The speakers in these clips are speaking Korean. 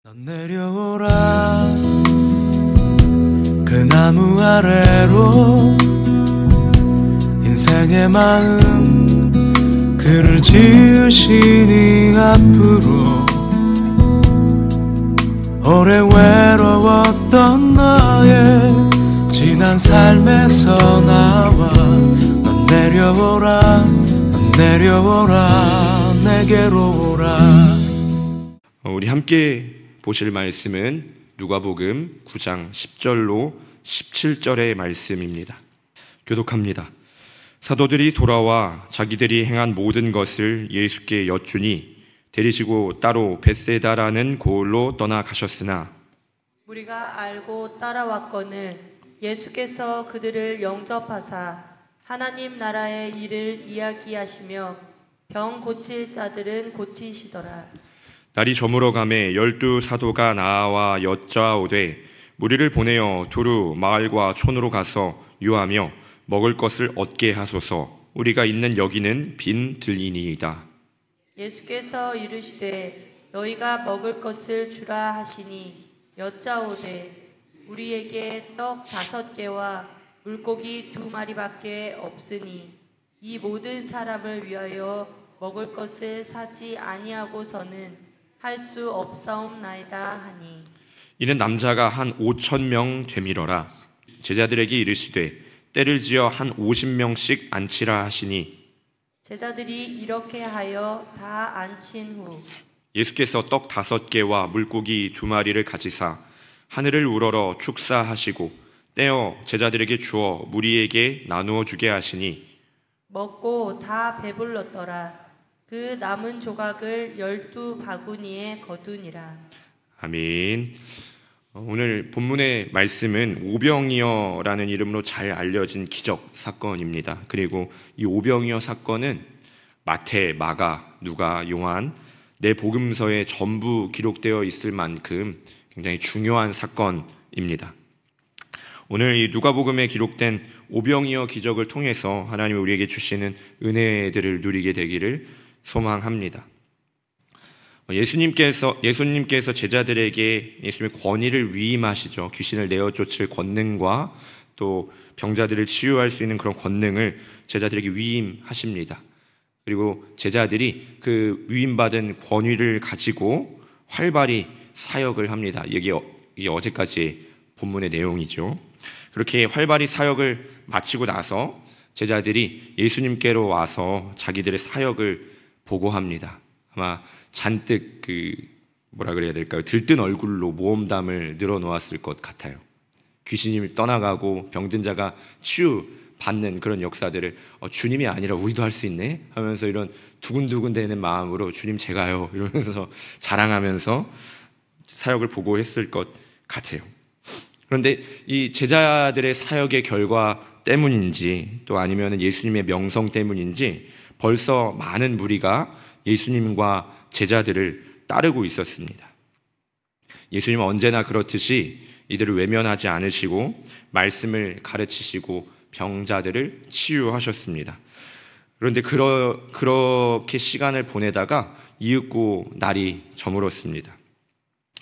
넌 내려오라 그 나무 아래로 인생의 마음 그를 지으시니 앞으로 오래 외로웠던 너의 지난 삶에서 나와 넌 내려오라 넌 내려오라 내게로 오라. 우리 함께 보실 말씀은 누가복음 9장 10절로 17절의 말씀입니다. 교독합니다. 사도들이 돌아와 자기들이 행한 모든 것을 예수께 여쭈니 데리시고 따로 벳세다라는 고을로 떠나가셨으나 우리가 알고 따라왔거늘 예수께서 그들을 영접하사 하나님 나라의 일을 이야기하시며 병 고칠 자들은 고치시더라. 날이 저물어 가매 12 사도가 나와 여짜오되 무리를 보내어 두루 마을과 촌으로 가서 유하며 먹을 것을 얻게 하소서. 우리가 있는 여기는 빈 들이니이다. 예수께서 이르시되 너희가 먹을 것을 주라 하시니 여짜오되 우리에게 떡 5개와 물고기 2마리밖에 없으니 이 모든 사람을 위하여 먹을 것을 사지 아니하고서는 할 수 없사옵나이다 하니 이는 남자가 한 5,000명 되밀어라. 제자들에게 이르시되 때를 지어 한 50명씩 앉히라 하시니 제자들이 이렇게 하여 다 앉힌 후 예수께서 떡 5개와 물고기 2마리를 가지사 하늘을 우러러 축사하시고 떼어 제자들에게 주어 무리에게 나누어 주게 하시니 먹고 다 배불렀더라. 그 남은 조각을 12바구니에 거두니라. 아멘. 오늘 본문의 말씀은 오병이어라는 이름으로 잘 알려진 기적 사건입니다. 그리고 이 오병이어 사건은 마태, 마가, 누가, 요한 네 복음서에 전부 기록되어 있을 만큼 굉장히 중요한 사건입니다. 오늘 이 누가복음에 기록된 오병이어 기적을 통해서 하나님이 우리에게 주시는 은혜들을 누리게 되기를 소망합니다. 예수님께서 제자들에게 예수님의 권위를 위임하시죠. 귀신을 내어 쫓을 권능과 또 병자들을 치유할 수 있는 그런 권능을 제자들에게 위임하십니다. 그리고 제자들이 그 위임받은 권위를 가지고 활발히 사역을 합니다. 이게 어제까지의 본문의 내용이죠. 그렇게 활발히 사역을 마치고 나서 제자들이 예수님께로 와서 자기들의 사역을 보고합니다. 아마 잔뜩 들뜬 얼굴로 모험담을 늘어놓았을 것 같아요. 귀신이 떠나가고 병든 자가 치유받는 그런 역사들을 주님이 아니라 우리도 할 수 있네 하면서 이런 두근두근 되는 마음으로 주님 제가요 이러면서 자랑하면서 사역을 보고했을 것 같아요. 그런데 이 제자들의 사역의 결과 때문인지 또 아니면 예수님의 명성 때문인지 벌써 많은 무리가 예수님과 제자들을 따르고 있었습니다. 예수님은 언제나 그렇듯이 이들을 외면하지 않으시고 말씀을 가르치시고 병자들을 치유하셨습니다. 그런데 그렇게 시간을 보내다가 이윽고 날이 저물었습니다.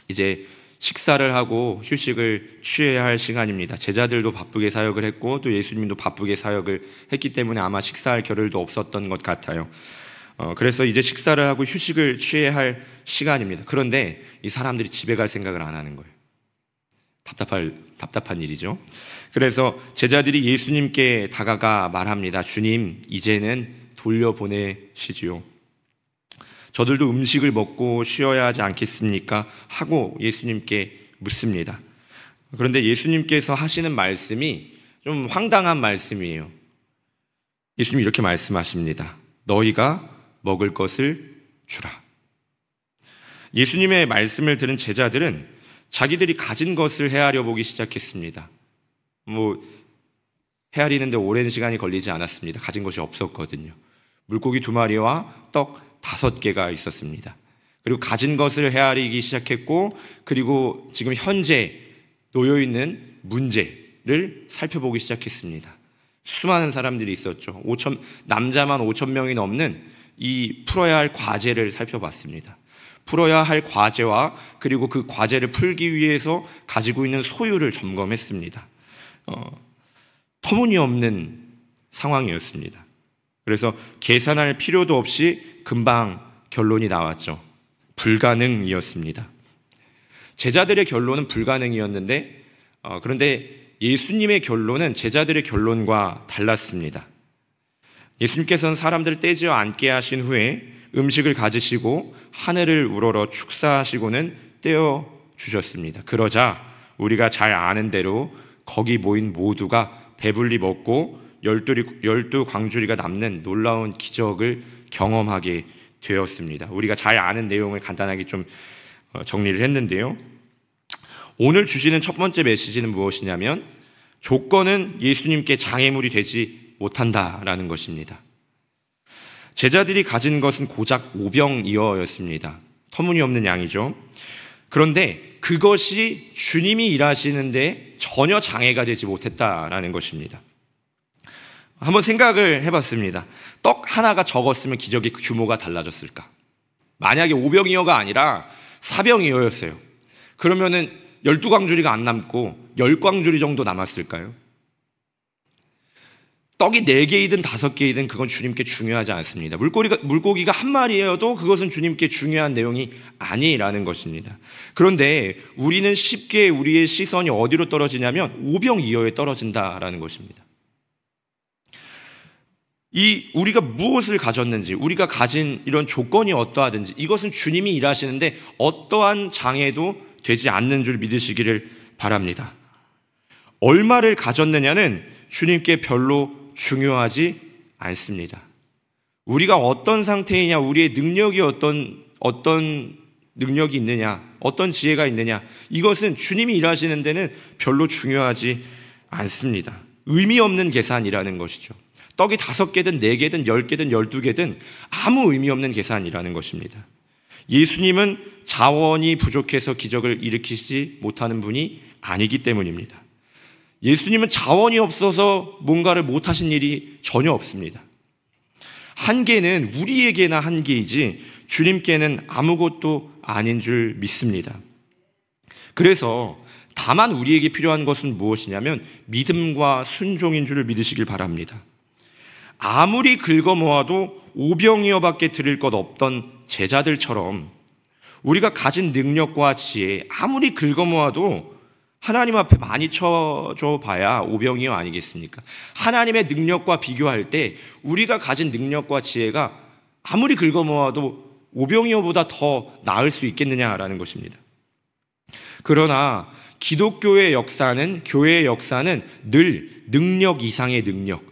이제 식사를 하고 휴식을 취해야 할 시간입니다. 제자들도 바쁘게 사역을 했고 또 예수님도 바쁘게 사역을 했기 때문에 아마 식사할 겨를도 없었던 것 같아요. 그래서 이제 식사를 하고 휴식을 취해야 할 시간입니다. 그런데 이 사람들이 집에 갈 생각을 안 하는 거예요. 답답한 일이죠. 그래서 제자들이 예수님께 다가가 말합니다. 주님, 이제는 돌려보내시지요. 저들도 음식을 먹고 쉬어야 하지 않겠습니까? 하고 예수님께 묻습니다. 그런데 예수님께서 하시는 말씀이 좀 황당한 말씀이에요. 예수님이 이렇게 말씀하십니다. 너희가 먹을 것을 주라. 예수님의 말씀을 들은 제자들은 자기들이 가진 것을 헤아려 보기 시작했습니다. 헤아리는데 오랜 시간이 걸리지 않았습니다. 가진 것이 없었거든요. 물고기 2마리와 떡 5개가 있었습니다. 그리고 가진 것을 헤아리기 시작했고 그리고 지금 현재 놓여있는 문제를 살펴보기 시작했습니다. 수많은 사람들이 있었죠. 남자만 5,000명이 넘는 이 풀어야 할 과제를 살펴봤습니다. 풀어야 할 과제와 그리고 그 과제를 풀기 위해서 가지고 있는 소유를 점검했습니다. 터무니없는 상황이었습니다. 그래서 계산할 필요도 없이 금방 결론이 나왔죠. 불가능이었습니다. 제자들의 결론은 불가능이었는데 그런데 예수님의 결론은 제자들의 결론과 달랐습니다. 예수님께서는 사람들을 떼지어 앉게 하신 후에 음식을 가지시고 하늘을 우러러 축사하시고는 떼어 주셨습니다. 그러자 우리가 잘 아는 대로 거기 모인 모두가 배불리 먹고 12광주리가 남는 놀라운 기적을 경험하게 되었습니다. 우리가 잘 아는 내용을 간단하게 좀 정리를 했는데요. 오늘 주시는 첫 번째 메시지는 무엇이냐면 조건은 예수님께 장애물이 되지 못한다라는 것입니다. 제자들이 가진 것은 고작 오병이어였습니다. 터무니없는 양이죠. 그런데 그것이 주님이 일하시는데 전혀 장애가 되지 못했다라는 것입니다. 한번 생각을 해봤습니다. 떡 하나가 적었으면 기적의 규모가 달라졌을까? 만약에 오병이어가 아니라 사병이어였어요. 그러면은 12광주리가 안 남고 10광주리 정도 남았을까요? 떡이 4개이든 5개이든 그건 주님께 중요하지 않습니다. 물고기가 한 마리여도 그것은 주님께 중요한 내용이 아니라는 것입니다. 그런데 우리는 쉽게 우리의 시선이 어디로 떨어지냐면 오병이어에 떨어진다라는 것입니다. 우리가 무엇을 가졌는지, 우리가 가진 이런 조건이 어떠하든지 이것은 주님이 일하시는데 어떠한 장애도 되지 않는 줄 믿으시기를 바랍니다. 얼마를 가졌느냐는 주님께 별로 중요하지 않습니다. 우리가 어떤 상태이냐, 우리의 능력이 어떤 능력이 있느냐, 어떤 지혜가 있느냐, 이것은 주님이 일하시는 데는 별로 중요하지 않습니다. 의미 없는 계산이라는 것이죠. 떡이 5개든 4개든 10개든 12개든 아무 의미 없는 계산이라는 것입니다. 예수님은 자원이 부족해서 기적을 일으키지 못하는 분이 아니기 때문입니다. 예수님은 자원이 없어서 뭔가를 못하신 일이 전혀 없습니다. 한계는 우리에게나 한계이지 주님께는 아무것도 아닌 줄 믿습니다. 그래서 다만 우리에게 필요한 것은 무엇이냐면 믿음과 순종인 줄을 믿으시길 바랍니다. 아무리 긁어모아도 오병이어밖에 드릴 것 없던 제자들처럼 우리가 가진 능력과 지혜 아무리 긁어모아도 하나님 앞에 많이 쳐줘 봐야 오병이어 아니겠습니까? 하나님의 능력과 비교할 때 우리가 가진 능력과 지혜가 아무리 긁어모아도 오병이어보다 더 나을 수 있겠느냐라는 것입니다. 그러나 기독교의 역사는, 교회의 역사는 늘 능력 이상의 능력,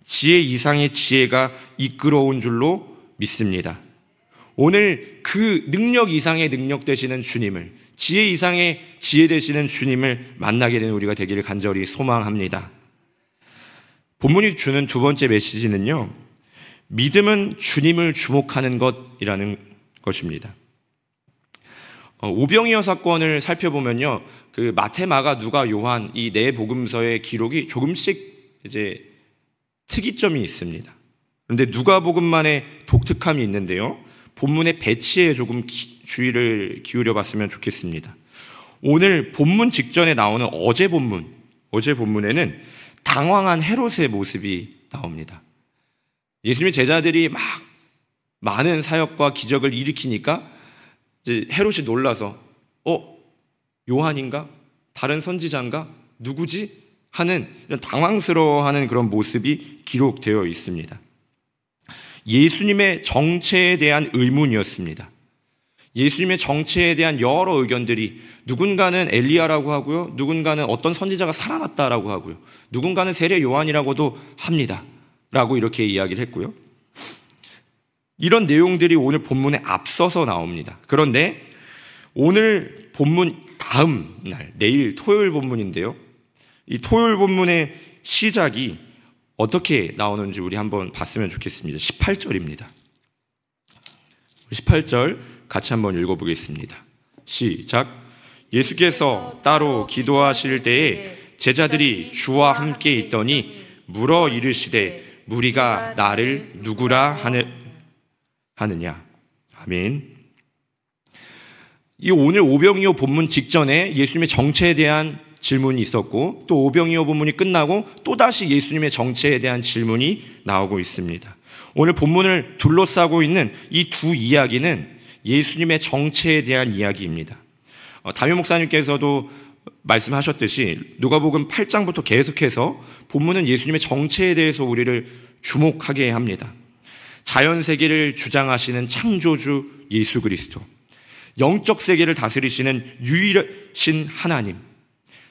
지혜 이상의 지혜가 이끌어온 줄로 믿습니다. 오늘 그 능력 이상의 능력 되시는 주님을, 지혜 이상의 지혜 되시는 주님을 만나게 되는 우리가 되기를 간절히 소망합니다. 본문이 주는 두 번째 메시지는요, 믿음은 주님을 주목하는 것이라는 것입니다. 오병이어 사건을 살펴보면요, 그 마태, 마가, 누가, 요한 이 네 복음서의 기록이 조금씩 이제 특이점이 있습니다. 그런데 누가복음만의 독특함이 있는데요, 본문의 배치에 조금 주의를 기울여 봤으면 좋겠습니다. 오늘 본문 직전에 나오는 어제 본문에는 당황한 헤롯의 모습이 나옵니다. 예수님의 제자들이 막 많은 사역과 기적을 일으키니까 이제 헤롯이 놀라서 요한인가? 다른 선지자인가? 누구지? 하는 이런 당황스러워하는 그런 모습이 기록되어 있습니다. 예수님의 정체에 대한 의문이었습니다. 예수님의 정체에 대한 여러 의견들이, 누군가는 엘리야라고 하고요, 누군가는 어떤 선지자가 살아났다라고 하고요, 누군가는 세례 요한이라고도 합니다 라고 이렇게 이야기를 했고요. 이런 내용들이 오늘 본문에 앞서서 나옵니다. 그런데 오늘 본문 다음 날, 내일 토요일 본문인데요, 이 토요일 본문의 시작이 어떻게 나오는지 우리 한번 봤으면 좋겠습니다. 18절입니다. 18절 같이 한번 읽어보겠습니다. 시작. 예수께서 따로 기도하실 때에 제자들이 주와 함께 있더니 물어 이르시되 무리가 나를 누구라 하느냐. 아멘. 이 오늘 오병이어 본문 직전에 예수님의 정체에 대한 질문이 있었고, 또 오병이어 본문이 끝나고 또다시 예수님의 정체에 대한 질문이 나오고 있습니다. 오늘 본문을 둘러싸고 있는 이 두 이야기는 예수님의 정체에 대한 이야기입니다. 담임 목사님께서도 말씀하셨듯이 누가복음 8장부터 계속해서 본문은 예수님의 정체에 대해서 우리를 주목하게 합니다. 자연 세계를 주장하시는 창조주 예수 그리스도, 영적 세계를 다스리시는 유일신 하나님,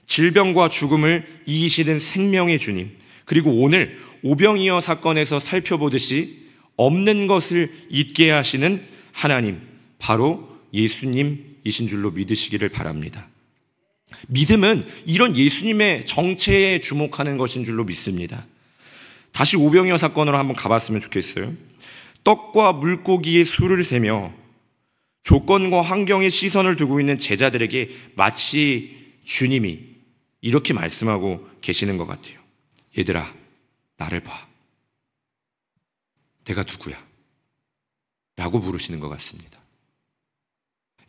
질병과 죽음을 이기시는 생명의 주님, 그리고 오늘 오병이어 사건에서 살펴보듯이 없는 것을 있게 하시는 하나님, 바로 예수님이신 줄로 믿으시기를 바랍니다. 믿음은 이런 예수님의 정체에 주목하는 것인 줄로 믿습니다. 다시 오병이어 사건으로 한번 가봤으면 좋겠어요. 떡과 물고기의 수를 세며 조건과 환경에 시선을 두고 있는 제자들에게 마치 주님이 이렇게 말씀하고 계시는 것 같아요. 얘들아, 나를 봐. 내가 누구야? 라고 물으시는 것 같습니다.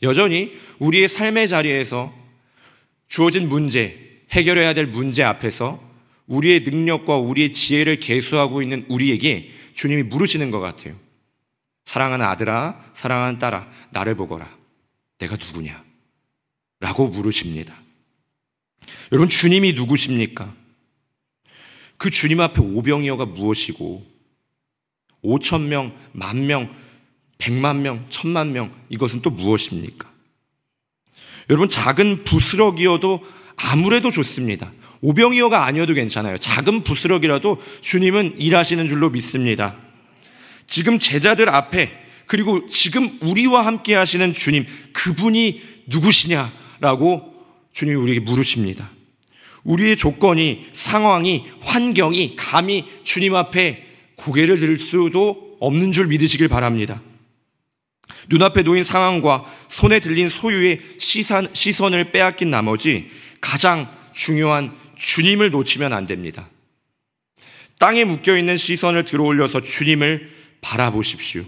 여전히 우리의 삶의 자리에서 주어진 문제, 해결해야 될 문제 앞에서 우리의 능력과 우리의 지혜를 계수하고 있는 우리에게 주님이 물으시는 것 같아요. 사랑하는 아들아, 사랑하는 딸아, 나를 보거라. 내가 누구냐? 라고 물으십니다. 여러분, 주님이 누구십니까? 그 주님 앞에 오병이어가 무엇이고 5,000명, 10,000명, 100,000명, 1,000,000명, 이것은 또 무엇입니까? 여러분, 작은 부스러기여도 아무래도 좋습니다. 오병이어가 아니어도 괜찮아요. 작은 부스러기라도 주님은 일하시는 줄로 믿습니다. 지금 제자들 앞에, 그리고 지금 우리와 함께 하시는 주님, 그분이 누구시냐라고 주님이 우리에게 물으십니다. 우리의 조건이, 상황이, 환경이 감히 주님 앞에 고개를 들 수도 없는 줄 믿으시길 바랍니다. 눈앞에 놓인 상황과 손에 들린 소유의 시선을 빼앗긴 나머지 가장 중요한 주님을 놓치면 안 됩니다. 땅에 묶여있는 시선을 들어올려서 주님을 바라보십시오.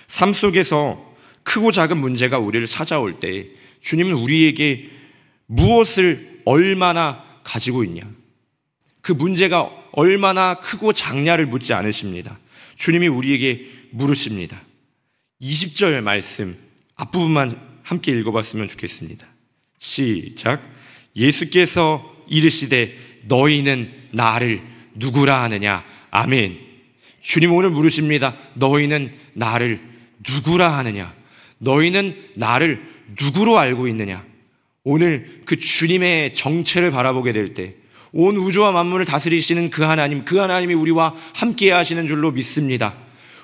삶 속에서 크고 작은 문제가 우리를 찾아올 때 주님은 우리에게 무엇을 얼마나 가지고 있냐, 그 문제가 얼마나 크고 작냐를 묻지 않으십니다. 주님이 우리에게 물으십니다. 20절 말씀 앞부분만 함께 읽어봤으면 좋겠습니다. 시작. 예수께서 이르시되 너희는 나를 누구라 하느냐. 아멘. 주님 오늘 물으십니다. 너희는 나를 누구라 하느냐? 너희는 나를 누구로 알고 있느냐? 오늘 그 주님의 정체를 바라보게 될 때 온 우주와 만물을 다스리시는 그 하나님, 그 하나님이 우리와 함께 하시는 줄로 믿습니다.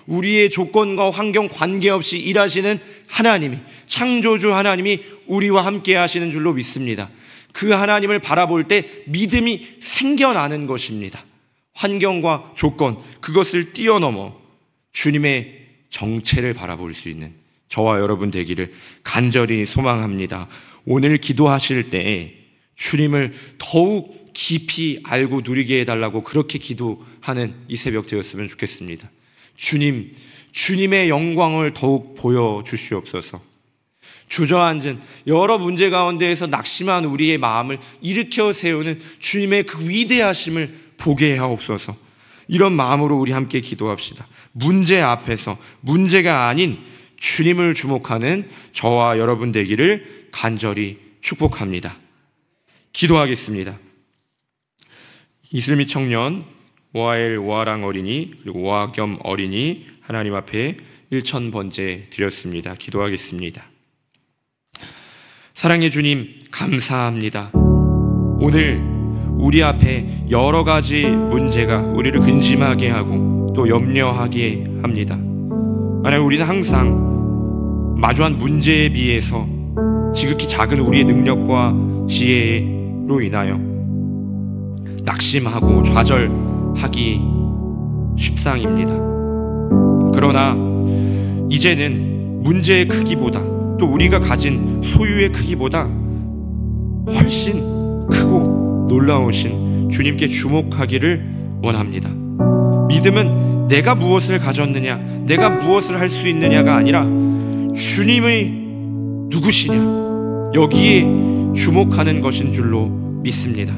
우리의 조건과 환경 관계없이 일하시는 하나님이, 창조주 하나님이 우리와 함께 하시는 줄로 믿습니다. 그 하나님을 바라볼 때 믿음이 생겨나는 것입니다. 환경과 조건, 그것을 뛰어넘어 주님의 정체를 바라볼 수 있는 저와 여러분 되기를 간절히 소망합니다. 오늘 기도하실 때 주님을 더욱 깊이 알고 누리게 해달라고 그렇게 기도하는 이 새벽 되었으면 좋겠습니다. 주님, 주님의 영광을 더욱 보여주시옵소서. 주저앉은 여러 문제 가운데에서 낙심한 우리의 마음을 일으켜 세우는 주님의 그 위대하심을 보게 하옵소서. 이런 마음으로 우리 함께 기도합시다. 문제 앞에서 문제가 아닌 주님을 주목하는 저와 여러분 되기를 간절히 축복합니다. 기도하겠습니다. 이슬미 청년, 오하엘 오하랑 어린이, 그리고 오하겸 어린이 하나님 앞에 1,000번째 드렸습니다. 기도하겠습니다. 사랑의 주님, 감사합니다. 오늘 우리 앞에 여러 가지 문제가 우리를 근심하게 하고 또 염려하게 합니다. 하나님, 우리는 항상 마주한 문제에 비해서 지극히 작은 우리의 능력과 지혜로 인하여 낙심하고 좌절하기 쉽상입니다. 그러나 이제는 문제의 크기보다 또 우리가 가진 소유의 크기보다 훨씬 크고 놀라우신 주님께 주목하기를 원합니다. 믿음은 내가 무엇을 가졌느냐, 내가 무엇을 할 수 있느냐가 아니라 주님의 누구시냐, 여기에 주목하는 것인 줄로 믿습니다.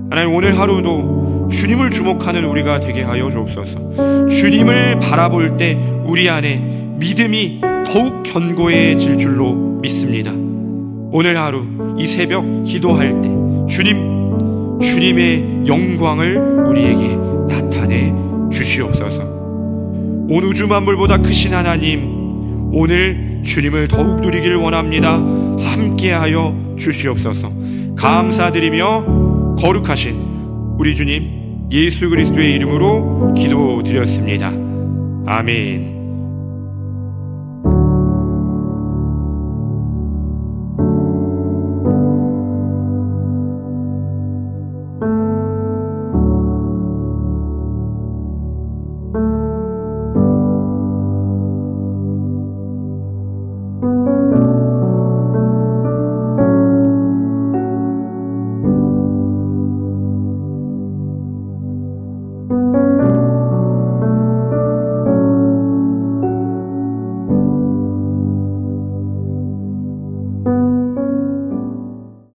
하나님, 오늘 하루도 주님을 주목하는 우리가 되게 하여 주옵소서. 주님을 바라볼 때 우리 안에 믿음이 더욱 견고해질 줄로 믿습니다. 오늘 하루 이 새벽 기도할 때 주님의 영광을 우리에게 나타내 주시옵소서. 온 우주 만물보다 크신 하나님, 오늘 주님을 더욱 누리길 원합니다. 함께하여 주시옵소서. 감사드리며 거룩하신 우리 주님 예수 그리스도의 이름으로 기도드렸습니다. 아멘.